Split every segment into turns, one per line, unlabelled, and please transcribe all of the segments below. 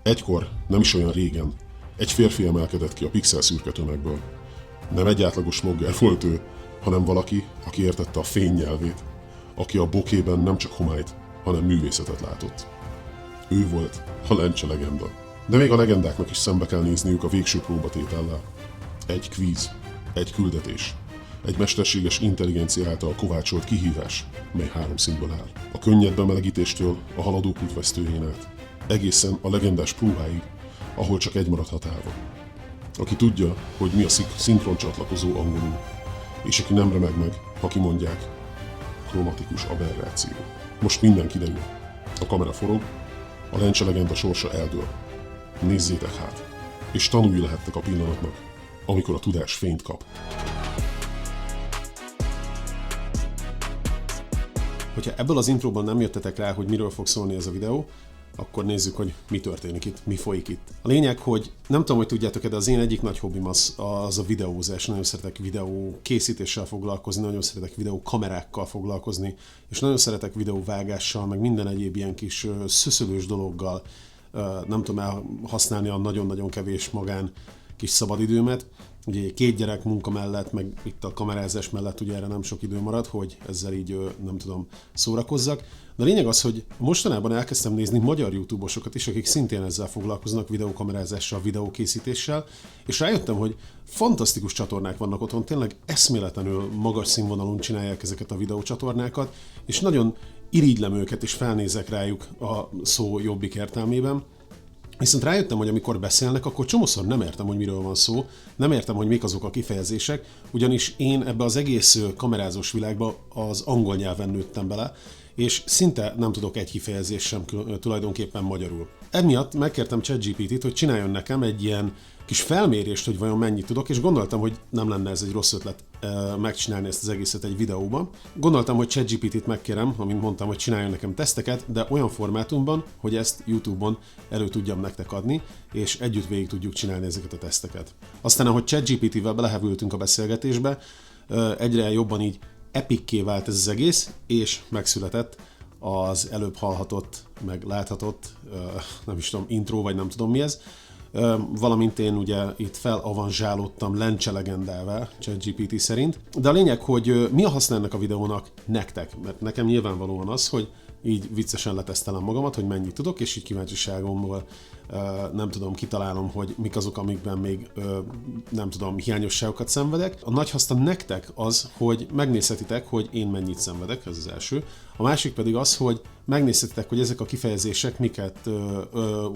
Egykor, nem is olyan régen, egy férfi emelkedett ki a pixel szürke tömegből. Nem egy átlagos vlogger volt ő, hanem valaki, aki értette a fény nyelvét, aki a bokében nem csak homályt, hanem művészetet látott. Ő volt a lencse legenda. De még a legendáknak is szembe kell nézniük a végső próbatétellel. Egy kvíz, egy küldetés, egy mesterséges intelligencia által kovácsolt kihívás, mely 3 szintből áll. A könnyed bemelegítéstől a haladók útvesztőjén át, egészen a legendás próbáig, ahol csak egy maradhat állva. Aki tudja, hogy mi a szinkron csatlakozó angolul, és aki nem remeg meg, ha kimondják, kromatikus aberráció. Most minden kiderül. A kamera forog, a lencse legenda sorsa eldől. Nézzétek hát, és tanulni lehettek a pillanatnak, amikor a tudás fényt kap. Hogyha ebből az intróban nem jöttetek rá, hogy miről fog szólni ez a videó, akkor nézzük, hogy mi történik itt, mi folyik itt. A lényeg, hogy nem tudom, hogy tudjátok-e, de az én egyik nagy hobbim az a videózás. Nagyon szeretek videó készítéssel foglalkozni, nagyon szeretek videó kamerákkal foglalkozni, és nagyon szeretek videóvágással, meg minden egyéb ilyen kis szöszölős dologgal. Nem tudom elhasználni a nagyon-nagyon kevés magán kis szabadidőmet. Ugye 2 gyerek munka mellett, meg itt a kamerázás mellett ugye erre nem sok idő marad, hogy ezzel így nem tudom szórakozzak. De a lényeg az, hogy mostanában elkezdtem nézni magyar YouTube-osokat is, akik szintén ezzel foglalkoznak, videókamerázással, videókészítéssel, és rájöttem, hogy fantasztikus csatornák vannak otthon, tényleg eszméletlenül magas színvonalon csinálják ezeket a videócsatornákat, és nagyon irigylem őket, és felnézek rájuk a szó jobbik értelmében. Viszont rájöttem, hogy amikor beszélnek, akkor csomószor nem értem, hogy miről van szó, nem értem, hogy mik azok a kifejezések, ugyanis én ebbe az egész kamerázós világba az angol nyelven nőttem bele, és szinte nem tudok egy kifejezést sem tulajdonképpen magyarul. Emiatt megkértem ChatGPT-t, hogy csináljon nekem egy ilyen kis felmérést, hogy vajon mennyit tudok, és gondoltam, hogy nem lenne ez egy rossz ötlet megcsinálni ezt az egészet egy videóban. Gondoltam, hogy ChatGPT-t megkérem, amint mondtam, hogy csináljon nekem teszteket, de olyan formátumban, hogy ezt YouTube-on elő tudjam nektek adni, és együtt végig tudjuk csinálni ezeket a teszteket. Aztán, ahogy ChatGPT-vel belehevültünk a beszélgetésbe, egyre jobban így epikké vált ez az egész, és megszületett az előbb hallhatott, meg láthatott, nem is tudom, intro, vagy nem tudom mi ez, valamint én ugye itt felavanzsálódtam lencse legendával, ChatGPT szerint. De a lényeg, hogy mi a haszna ennek a videónak nektek, mert nekem nyilvánvalóan az, hogy így viccesen letesztelem magamat, hogy mennyit tudok, és így kíváncsiságomból nem tudom, kitalálom, hogy mik azok, amikben még nem tudom, hiányosságokat szenvedek. A nagy haszna nektek az, hogy megnézhetitek, hogy én mennyit szenvedek, ez az első. A másik pedig az, hogy megnézhetitek, hogy ezek a kifejezések miket,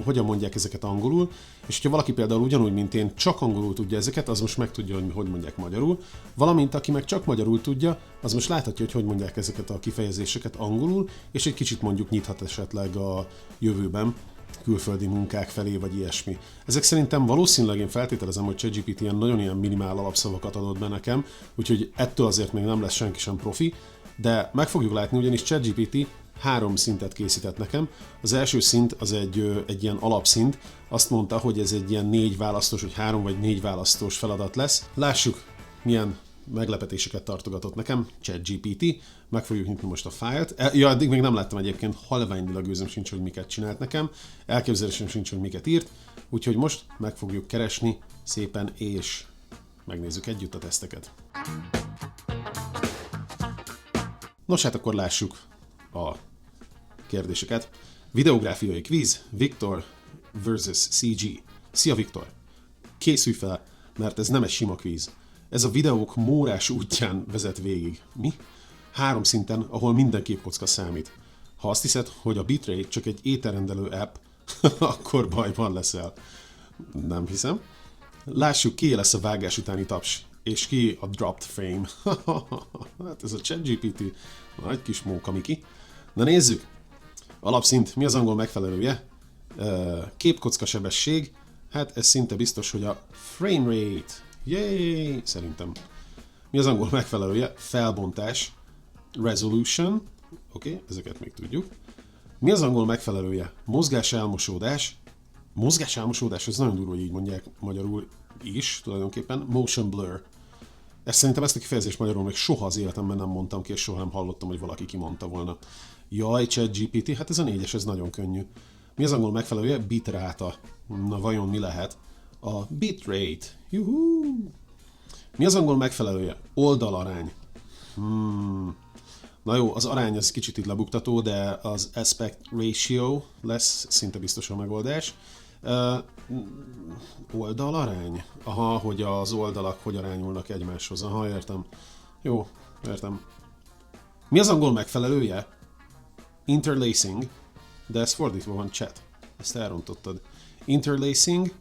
hogyan mondják ezeket angolul, és hogyha valaki például ugyanúgy, mint én, csak angolul tudja ezeket, az most megtudja, hogy mondják magyarul, valamint aki meg csak magyarul tudja, az most láthatja, hogy mondják ezeket a kifejezéseket angolul, és egy kicsit mondjuk nyithat esetleg a jövőben külföldi munkák felé, vagy ilyesmi. Ezek szerintem valószínűleg én feltételezem, hogy ChatGPT nagyon ilyen minimál alapszavakat adott be nekem, úgyhogy ettől azért még nem lesz senki sem profi, de meg fogjuk látni, ugyanis ChatGPT 3 szintet készített nekem. Az első szint az egy ilyen alapszint, azt mondta, hogy ez egy ilyen 4 választós, vagy 3 vagy 4 választós feladat lesz. Lássuk, milyen meglepetéseket tartogatott nekem ChatGPT. Meg fogjuk nyitni most a fájlt. Ja, addig még nem láttam egyébként, halványilag gőzöm sincs, hogy miket csinált nekem. Elképzelésem sincs, hogy miket írt. Úgyhogy most meg fogjuk keresni szépen, és megnézzük együtt a teszteket. Nos, hát akkor lássuk a kérdéseket. Videográfiai kvíz, Viktor versus CG. Szia Viktor! Készülj fel, mert ez nem egy sima kvíz. Ez a videók mórás útján vezet végig. Mi? 3 szinten, ahol minden képkocka számít. Ha azt hiszed, hogy a bitrate csak egy ételrendelő app, akkor bajban leszel. Nem hiszem. Lássuk, ki lesz a vágás utáni taps, és ki a dropped frame. Hát ez a ChatGPT, nagy kis móka Miki. Na nézzük! Alapszint, mi az angol megfelelője? Képkocka sebesség, hát ez szinte biztos, hogy a frame rate. Yay! Szerintem. Mi az angol megfelelője? Felbontás, resolution, oké, ezeket még tudjuk. Mi az angol megfelelője? Mozgáselmosódás. Mozgáselmosódás, ez nagyon durva, hogy így mondják magyarul is, tulajdonképpen. Motion blur. Szerintem ezt a kifejezést magyarul még soha az életemben nem mondtam ki, és soha nem hallottam, hogy valaki kimondta volna. Jaj, ChatGPT, hát ez a 4-es, ez nagyon könnyű. Mi az angol megfelelője? Bitráta. Na vajon mi lehet? A bitrate. Juhú! Mi az angol megfelelője? Oldalarány. Na jó, az arány az kicsit itt lebuktató, de az aspect ratio lesz szinte biztos a megoldás. Oldalarány? Aha, hogy az oldalak hogy arányulnak egymáshoz. Aha, értem. Jó, értem. Mi az angol megfelelője? Interlacing. De ez fordítva van, chat. Ezt elrontottad. Interlacing,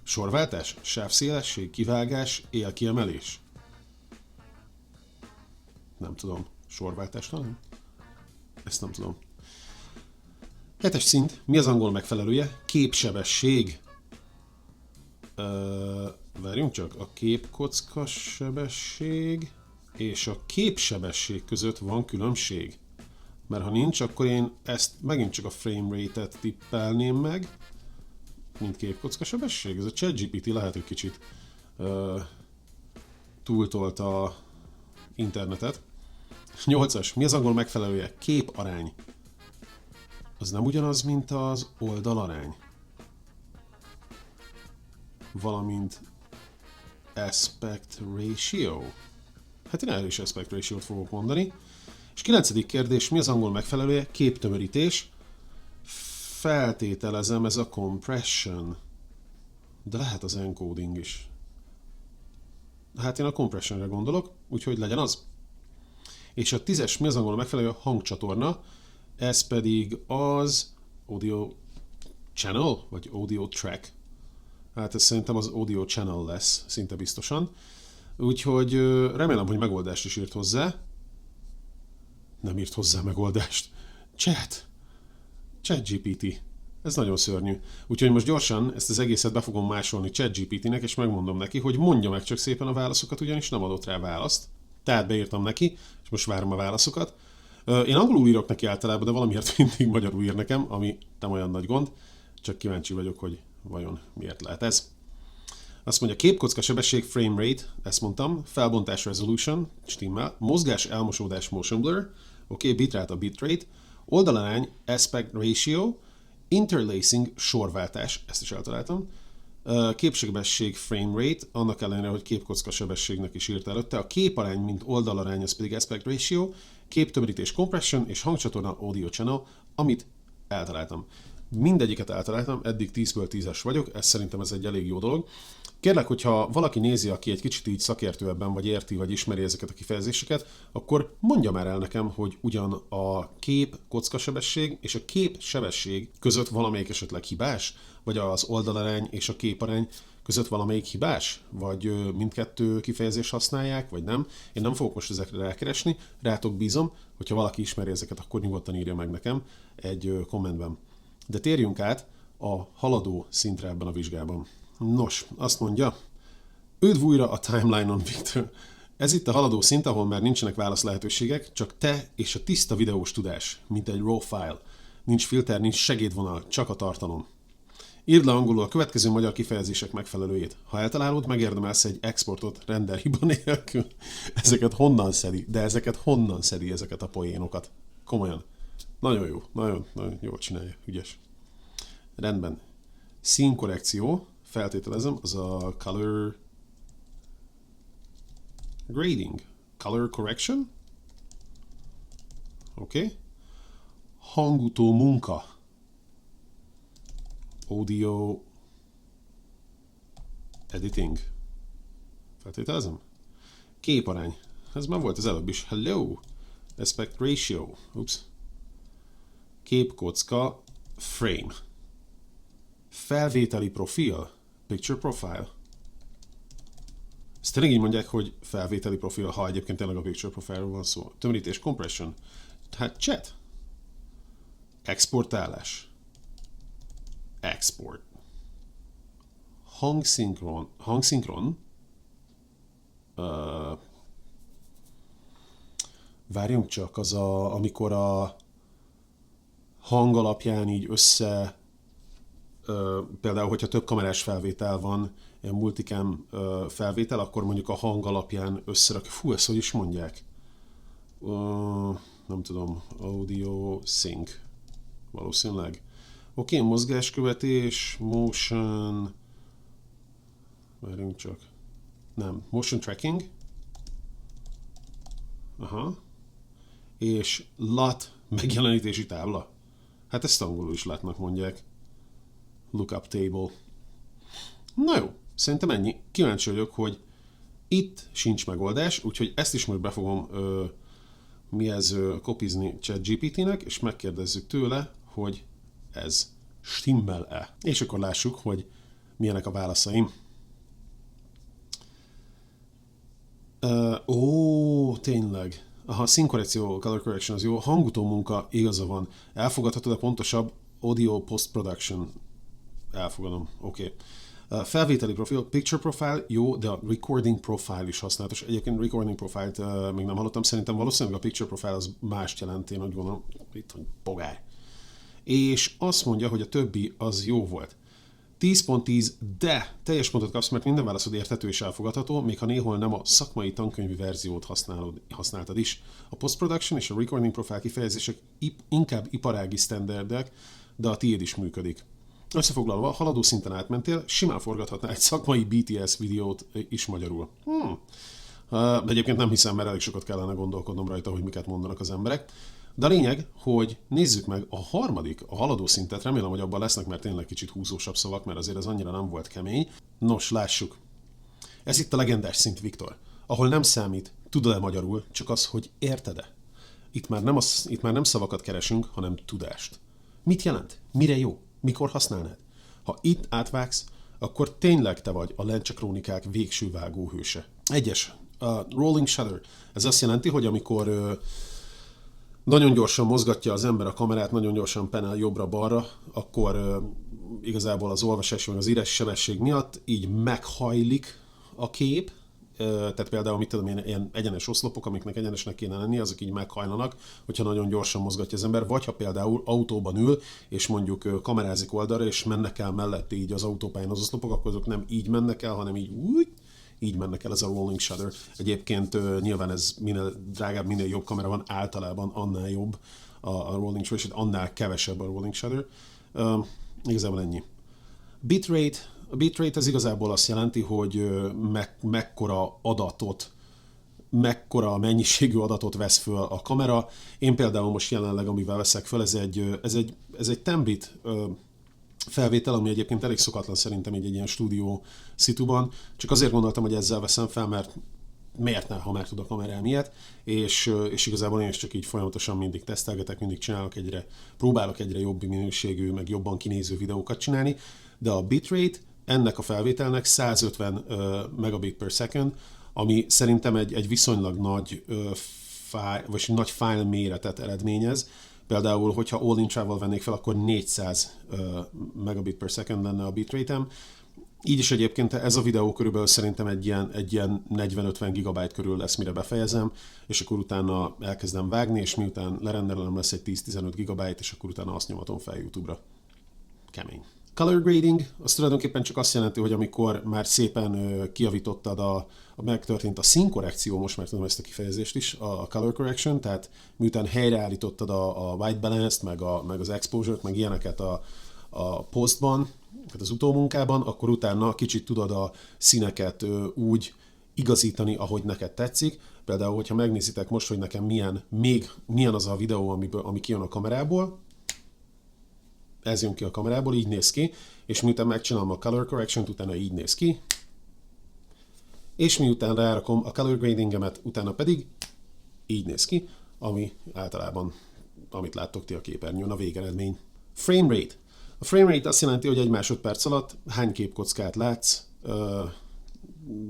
sorváltás, sávszélesség, kivágás, élkiemelés. Nem tudom. Sorváltás talán? Ezt nem tudom. 7-es szint. Mi az angol megfelelője? Képsebesség. Várjunk csak. A képkocka sebesség és a képsebesség között van különbség. Mert ha nincs, akkor én ezt megint csak a frame rate-et tippelném meg, mint képkocka sebesség. Ez a ChatGPT lehet, hogy kicsit túltolta a internetet. 8-as. Mi az angol megfelelője? Képarány. Az nem ugyanaz, mint az oldalarány. Valamint aspect ratio. Hát én erről is aspect ratio-t fogok mondani. És 9. kérdés, mi az angol megfelelője? Képtömörítés. Feltételezem, ez a compression. De lehet az encoding is. Hát én a compressionre gondolok, úgyhogy legyen az. És a 10-es, mi az angol megfelelője? Hangcsatorna. Ez pedig az audio channel, vagy audio track. Hát ez szerintem az audio channel lesz, szinte biztosan. Úgyhogy remélem, hogy megoldást is írt hozzá. Nem írt hozzá megoldást. ChatGPT. Ez nagyon szörnyű. Úgyhogy most gyorsan ezt az egészet be fogom másolni ChatGPT-nek, és megmondom neki, hogy mondja meg csak szépen a válaszokat, ugyanis nem adott rá választ. Tehát beírtam neki, és most várom a válaszokat. Én angolul írok neki általában, de valamiért mindig magyarul ír nekem, ami nem olyan nagy gond. Csak kíváncsi vagyok, hogy vajon miért lehet ez. Azt mondja, képkocka sebesség, frame rate, ezt mondtam, felbontás resolution, stimmel, mozgás elmosódás motion blur, bitrate a bitrate, oldalarány aspect ratio, interlacing sorváltás, ezt is eltaláltam, képsebesség frame rate, annak ellenére, hogy képkocka sebességnek is írt előtte, a képarány, mint oldalarány, az pedig aspect ratio, képtömörítés compression és hangcsatorna audio channel, amit eltaláltam. Mindegyiket eltaláltam, eddig 10-ből 10-es vagyok, ez szerintem ez egy elég jó dolog. Kérlek, hogyha valaki nézi, aki egy kicsit így szakértő ebben, vagy érti, vagy ismeri ezeket a kifejezéseket, akkor mondja már el nekem, hogy ugyan a kép kockasebesség és a kép sebesség között valamelyik esetleg hibás, vagy az oldalarány és a képarány között valamelyik hibás, vagy mindkettő kifejezést használják, vagy nem. Én nem fogok most ezekre rákeresni, rátok bízom, hogyha valaki ismeri ezeket, akkor nyugodtan írja meg nekem egy kommentben. De térjünk át a haladó szintre ebben a vizsgában. Nos, azt mondja, üdv újra a timeline-on, Victor. Ez itt a haladó szint, ahol már nincsenek válasz lehetőségek, csak te és a tiszta videós tudás, mint egy raw file. Nincs filter, nincs segédvonal, csak a tartalom. Írd le angolul a következő magyar kifejezések megfelelőjét. Ha eltalálod, megérdemelsz egy exportot renderhiba nélkül. Ezeket honnan szedi? De ezeket honnan szedi, ezeket a poénokat? Komolyan. Nagyon jó, nagyon jól csinálja, ügyes. Rendben. Színkorrekció, feltételezem, az a color grading. Color correction? Oké. Hangutó munka. Audio editing. Feltételezem. Képarány. Ez már volt az előbb is. Hello. Aspect ratio. Oops. Képkocka. Frame. Felvételi profil. Picture profile. Ezt tényleg így mondják, hogy felvételi profil, ha egyébként tényleg a picture profile-ról van szó. Tömörítés, compression. Hát chat. Exportálás. Export. Hangszinkron. Hangszinkron? Várjunk csak, az amikor a hang alapján így össze, például, hogyha több kamerás felvétel van, ilyen multicam felvétel, akkor mondjuk a hang alapján összerak. Fú, ezt hogy is mondják? Nem tudom, audio sync. valószínűleg. Oké, mozgáskövetés, motion... Várjunk csak. Nem, motion tracking. Aha. És LUT megjelenítési tábla. Hát ezt angolul is LUT-nak mondják. Lookup table. Na jó, szerintem ennyi. Kíváncsi vagyok, hogy itt sincs megoldás, úgyhogy ezt is majd be fogom kopizni ChatGPT-nek, és megkérdezzük tőle, hogy ez stimmel-e. És akkor lássuk, hogy milyenek a válaszaim. Tényleg. Aha, színkorrekció, color correction az jó. Hangutó munka, igaza van. Elfogadhatod a pontosabb audio post-production? Elfogadom, oké. Felvételi profil, picture profile, jó, de a recording profile is használatos. Egyébként recording profile-t még nem hallottam, szerintem valószínűleg a picture profile az mást jelent, én úgy gondolom, itt, hogy pogály. És azt mondja, hogy a többi az jó volt. 10.10, de teljes pontot kapsz, mert minden válaszod érthető és elfogadható, még ha néhol nem a szakmai tankönyvi verziót használtad is. A post-production és a recording profile kifejezések inkább iparági standardek, de a tiéd is működik. Összefoglalva, haladó szinten átmentél, simán forgathatnál egy szakmai BTS videót is magyarul. De egyébként nem hiszem, mert elég sokat kellene gondolkodnom rajta, hogy miket mondanak az emberek. De a lényeg, hogy nézzük meg a harmadik, a haladó szintet, remélem, hogy abban lesznek, mert tényleg kicsit húzósabb szavak, mert azért ez annyira nem volt kemény. Nos, lássuk. Ez itt a legendás szint, Viktor, ahol nem számít, tudod-e magyarul, csak az, hogy érted-e. Itt már nem szavakat keresünk, hanem tudást. Mit jelent? Mire jó? Mikor használnád? Ha itt átvágsz, akkor tényleg te vagy a Lencse Krónikák végső vágóhőse. 1. Rolling shutter. Ez azt jelenti, hogy amikor nagyon gyorsan mozgatja az ember a kamerát, nagyon gyorsan penel jobbra-balra, akkor igazából az olvasás vagy az írás sebesség miatt így meghajlik a kép. Tehát például, mit tudom én, ilyen egyenes oszlopok, amiknek egyenesnek kéne lenni, azok így meghajlanak, hogyha nagyon gyorsan mozgatja az ember, vagy ha például autóban ül, és mondjuk kamerázik oldalra, és mennek el mellette így az autópályán az oszlopok, akkor azok nem így mennek el, hanem így mennek el, ez a rolling shutter. Egyébként nyilván ez minél drágább, minél jobb kamera van, általában annál jobb a rolling shutter, és annál kevesebb a rolling shutter. Igazából ennyi. Bitrate. A bitrate az igazából azt jelenti, hogy mekkora mennyiségű adatot vesz föl a kamera. Én például most jelenleg, amivel veszek föl, ez egy 10 bit felvétel, ami egyébként elég szokatlan szerintem egy ilyen stúdió szituban. Csak azért gondoltam, hogy ezzel veszem fel, mert miért ne, ha már tudok kamerálni ilyet, és igazából én is csak így folyamatosan mindig tesztelgetek, mindig próbálok egyre jobb minőségű, meg jobban kinéző videókat csinálni, de a bitrate ennek a felvételnek 150 megabit per second, ami szerintem egy viszonylag nagy nagy file méretet eredményez. Például, hogyha all-in travel vennék fel, akkor 400 megabit per second lenne a bitrate-em. Így is egyébként ez a videó körülbelül szerintem egy ilyen 40-50 gigabyte körül lesz, mire befejezem, és akkor utána elkezdem vágni, és miután lerendelem, lesz egy 10-15 gigabyte, és akkor utána azt nyomatom fel YouTube-ra. Kemény. Color grading, az tulajdonképpen csak azt jelenti, hogy amikor már szépen kijavítottad, megtörtént a színkorrekció, most már tudom ezt a kifejezést is, a color correction, tehát miután helyreállítottad a white balance-t, meg az exposure-t, meg ilyeneket a postban, tehát az utómunkában, akkor utána kicsit tudod a színeket úgy igazítani, ahogy neked tetszik. Például, hogyha megnézitek most, hogy nekem milyen az a videó, ami kijön a kamerából, ez jön ki a kamerából, így néz ki, és miután megcsinálom a color correction-t, utána így néz ki, és miután rárakom a color gradingemet, utána pedig így néz ki, ami általában, amit láttok ti a képernyőn, a végeredmény. Frame rate. A frame rate azt jelenti, hogy egy másodperc alatt hány képkockát látsz,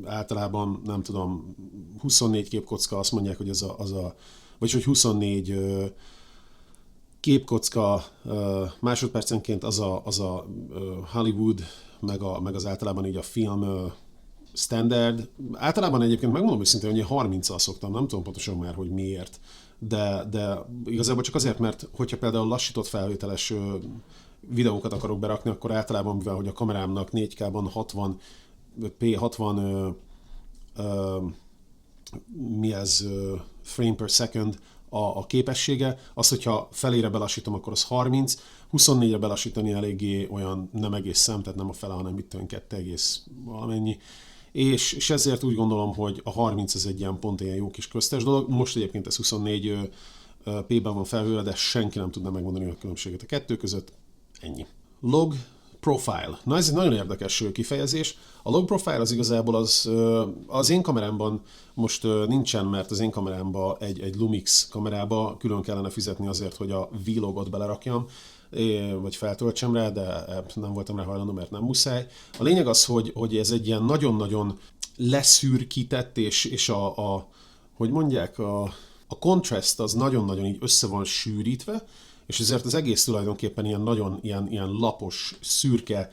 általában, nem tudom, 24 képkocka, azt mondják, hogy vagy hogy 24 képkocka másodpercenként az a Hollywood, meg az általában így a film standard. Általában egyébként megmondom őszintén, hogy én 30-al szoktam, nem tudom pontosan már, hogy miért, de igazából csak azért, mert hogyha például lassított felvételes videókat akarok berakni, akkor általában, mivel hogy a kamerámnak 4K-ban 60 frame per second, a képessége. Az, hogyha felére belassítom, akkor az 30, 24-re belassítani eléggé olyan nem egész szám, tehát nem a fele, hanem itt 2 egész valamennyi. És ezért úgy gondolom, hogy a 30 ez egy ilyen pont ilyen jó kis köztes dolog. Most egyébként ez 24 P-ben van felhőve, de senki nem tudna megmondani a különbséget a kettő között. Ennyi. Log profile. Na ez egy nagyon érdekes kifejezés. A log profile az igazából az én kamerámban most nincsen, mert az én kamerámban egy Lumix kamerába külön kellene fizetni azért, hogy a vlogot belerakjam, vagy feltöltsem rá, de nem voltam rá hajlandó, mert nem muszáj. A lényeg az, hogy ez egy ilyen nagyon-nagyon leszürkített, és hogy mondják, a contrast az nagyon-nagyon így össze van sűrítve, és ezért az egész tulajdonképpen ilyen nagyon ilyen lapos, szürke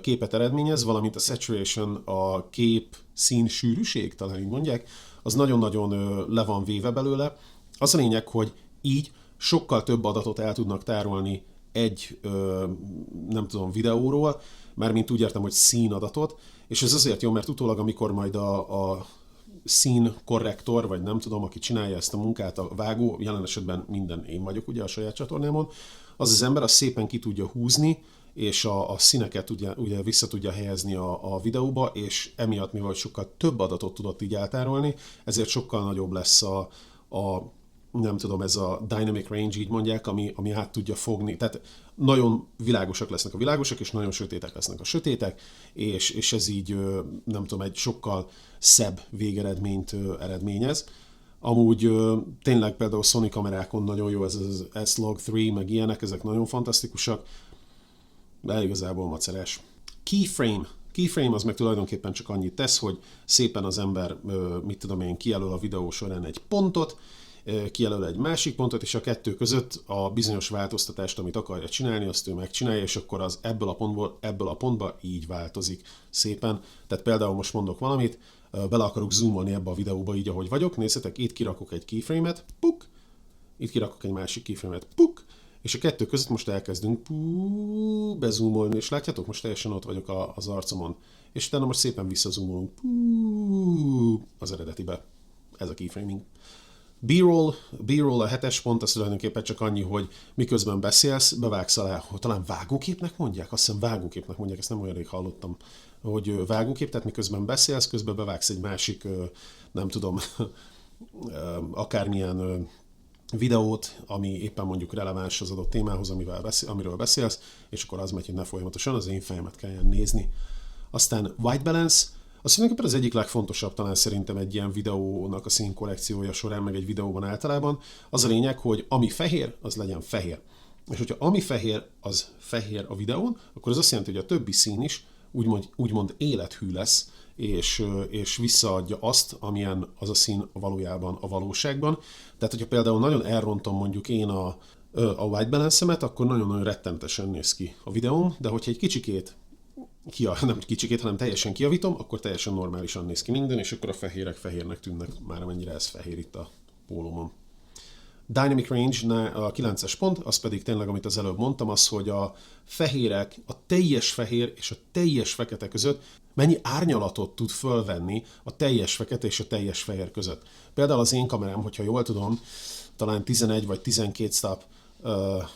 képet eredményez, valamint a saturation, a kép szín sűrűség, talán így mondják, az nagyon-nagyon le van véve belőle. Az a lényeg, hogy így sokkal több adatot el tudnak tárolni egy, nem tudom, videóról, mármint úgy értem, hogy színadatot, és ez azért jó, mert utólag, amikor majd a színkorrektor, vagy nem tudom, aki csinálja ezt a munkát, a vágó, jelen esetben minden én vagyok ugye a saját csatornámon, az ember azt szépen ki tudja húzni, és a színeket ugye vissza tudja helyezni a videóba, és emiatt, mivel sokkal több adatot tudott így eltárolni, ezért sokkal nagyobb lesz a nem tudom, ez a dynamic range, így mondják, ami át tudja fogni. Tehát nagyon világosak lesznek a világosak, és nagyon sötétek lesznek a sötétek, és ez így, nem tudom, egy sokkal szebb végeredményt eredményez. Amúgy tényleg például Sony kamerákon nagyon jó ez az S-Log3, meg ilyenek, ezek nagyon fantasztikusak, de igazából macerás. Keyframe. Keyframe az meg tulajdonképpen csak annyit tesz, hogy szépen az ember, mit tudom én, kijelöl a videó során egy pontot, kijelöl egy másik pontot, és a kettő között a bizonyos változtatást, amit akarja csinálni, azt ő megcsinálja, és akkor az ebből a pontba így változik szépen. Tehát például most mondok valamit, bele akarok zoomolni ebbe a videóba így, ahogy vagyok, nézzetek, itt kirakok egy keyframe-et, puk, itt kirakok egy másik keyframe-et, puk, és a kettő között most elkezdünk bezoomolni, és látjátok, most teljesen ott vagyok az arcomon. És utána most szépen visszazoomolunk az eredetibe. Ez a keyframing. B-roll a 7-es pont, az tulajdonképpen csak annyi, hogy miközben beszélsz, bevágsz alá, talán vágóképnek mondják? Azt hiszem vágóképnek mondják, ezt nem olyan rég hallottam, hogy vágókép, tehát miközben beszélsz, közben bevágsz egy másik, nem tudom, akármilyen videót, ami éppen mondjuk releváns az adott témához, amiről beszélsz, és akkor az megy, hogy ne folyamatosan az én fejemet kelljen nézni. Aztán white balance, az tulajdonképpen az egyik legfontosabb talán szerintem egy ilyen videónak a színkorrekciója során, meg egy videóban általában. Az a lényeg, hogy ami fehér, az legyen fehér. És hogyha ami fehér, az fehér a videón, akkor az azt jelenti, hogy a többi szín is úgymond élethű lesz, és visszaadja azt, amilyen az a szín valójában a valóságban. Tehát, hogyha például nagyon elrontom mondjuk én a white balance-emet, akkor nagyon-nagyon rettentesen néz ki a videóm, de hogyha egy kicsikét nem kicsikét, hanem teljesen kijavítom, akkor teljesen normálisan néz ki minden, és akkor a fehérek fehérnek tűnnek, már amennyire ez fehér itt a pólómon. Dynamic range, a 9-es pont, az pedig tényleg, amit az előbb mondtam, az, hogy a fehérek, a teljes fehér és a teljes fekete között mennyi árnyalatot tud fölvenni a teljes fekete és a teljes fehér között. Például az én kamerám, hogyha jól tudom, talán 11 vagy 12 stop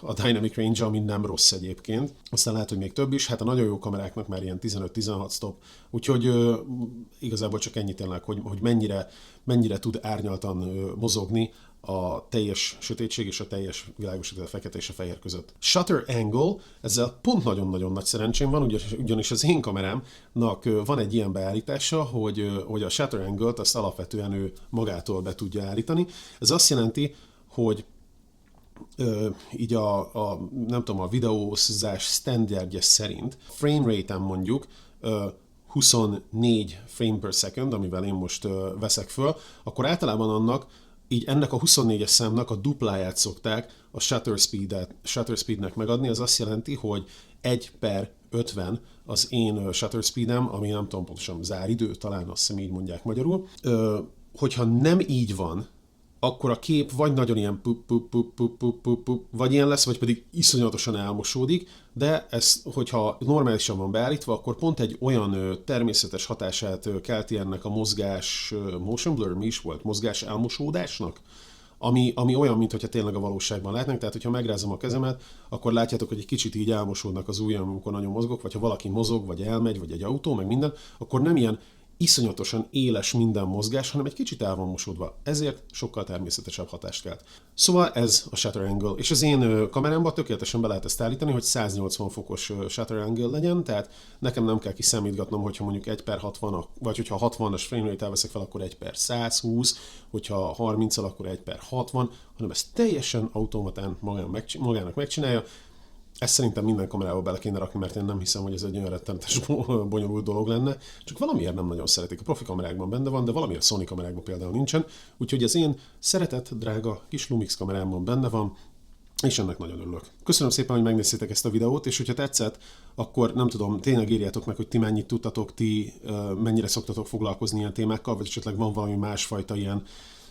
a dynamic range, ami nem rossz egyébként. Aztán lehet, hogy még több is. Hát a nagyon jó kameráknak már ilyen 15-16 stop. Úgyhogy igazából csak ennyit tényleg, hogy mennyire tud árnyaltan mozogni a teljes sötétség és a teljes világosítás, a fekete és a fehér között. Shutter angle, ezzel pont nagyon-nagyon nagy szerencsém van, ugyanis az én kamerámnak van egy ilyen beállítása, hogy a shutter angle-t azt alapvetően ő magától be tudja állítani. Ez azt jelenti, hogy így nem tudom, a videózás standardje szerint frame rate-en mondjuk 24 frame per second, amivel én most veszek föl, akkor általában ennek a 24-es számnak a dupláját szokták a shutter speednek megadni, az azt jelenti, hogy 1/50 az én shutter speedem, ami nem tudom pontosan záridő, talán azt hiszem így mondják magyarul. Hogyha nem így van, akkor a kép vagy nagyon ilyen vagy ilyen lesz, vagy pedig iszonyatosan elmosódik, de ez, hogyha normálisan van beállítva, akkor pont egy olyan természetes hatását kelti ennek a mozgás, motion blur mi is volt, mozgás elmosódásnak, ami olyan, mintha tényleg a valóságban látnánk. Tehát, hogyha megrázom a kezemet, akkor látjátok, hogy egy kicsit így elmosódnak az ujjam, amikor nagyon mozgok, vagy ha valaki mozog, vagy elmegy, vagy egy autó, meg minden, akkor nem ilyen iszonyatosan éles minden mozgás, hanem egy kicsit el van mosódva. Ezért sokkal természetesebb hatást kelt. Szóval ez a shutter angle. És az én kamerámban tökéletesen be lehet ezt állítani, hogy 180 fokos shutter angle legyen, tehát nekem nem kell kiszámítgatnom, hogyha mondjuk 1/60, vagy hogyha 60-as frame rate elveszek fel, akkor 1/120, hogyha 30-al, akkor 1/60, hanem ez teljesen automatán magának megcsinálja. Ezt szerintem minden kamerába bele kéne rakni, mert én nem hiszem, hogy ez egy olyan rettenetes bonyolult dolog lenne. Csak valamiért nem nagyon szeretik. A profi kamerákban benne van, de valamiért a Sony kamerákban például nincsen. Úgyhogy az én szeretett, drága kis Lumix kamerámban benne van, és ennek nagyon örülök. Köszönöm szépen, hogy megnéztétek ezt a videót, és hogyha tetszett, akkor nem tudom, tényleg írjátok meg, hogy ti mennyit tudtatok, ti mennyire szoktatok foglalkozni ilyen témákkal, vagy esetleg van valami másfajta ilyen,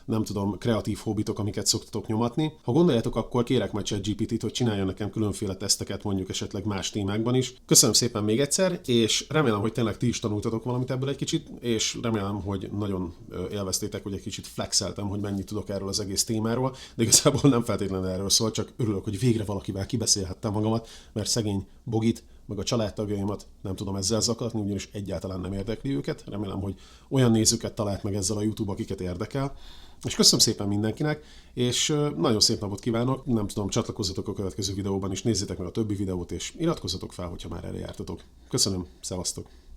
nem tudom, kreatív hobbitok, amiket szoktatok nyomatni. Ha gondoljátok, akkor kérek majd ChatGPT-t, hogy csináljon nekem különféle teszteket, mondjuk esetleg más témákban is. Köszönöm szépen még egyszer, és remélem, hogy tényleg ti is tanultatok valamit ebből egy kicsit, és remélem, hogy nagyon élveztétek, hogy egy kicsit flexeltem, hogy mennyit tudok erről az egész témáról, de igazából nem feltétlenül erről szól, csak örülök, hogy végre valakivel kibeszélhettem magamat, mert szegény Bogit, meg a családtagjaimat nem tudom ezzel zaklatni, ugyanis egyáltalán nem érdekli őket. Remélem, hogy olyan nézőket talált meg ezzel a YouTube, akiket érdekel. És köszönöm szépen mindenkinek, és nagyon szép napot kívánok, nem tudom, csatlakozzatok a következő videóban is, nézzétek meg a többi videót, és iratkozzatok fel, hogyha már erre jártatok. Köszönöm, szevasztok!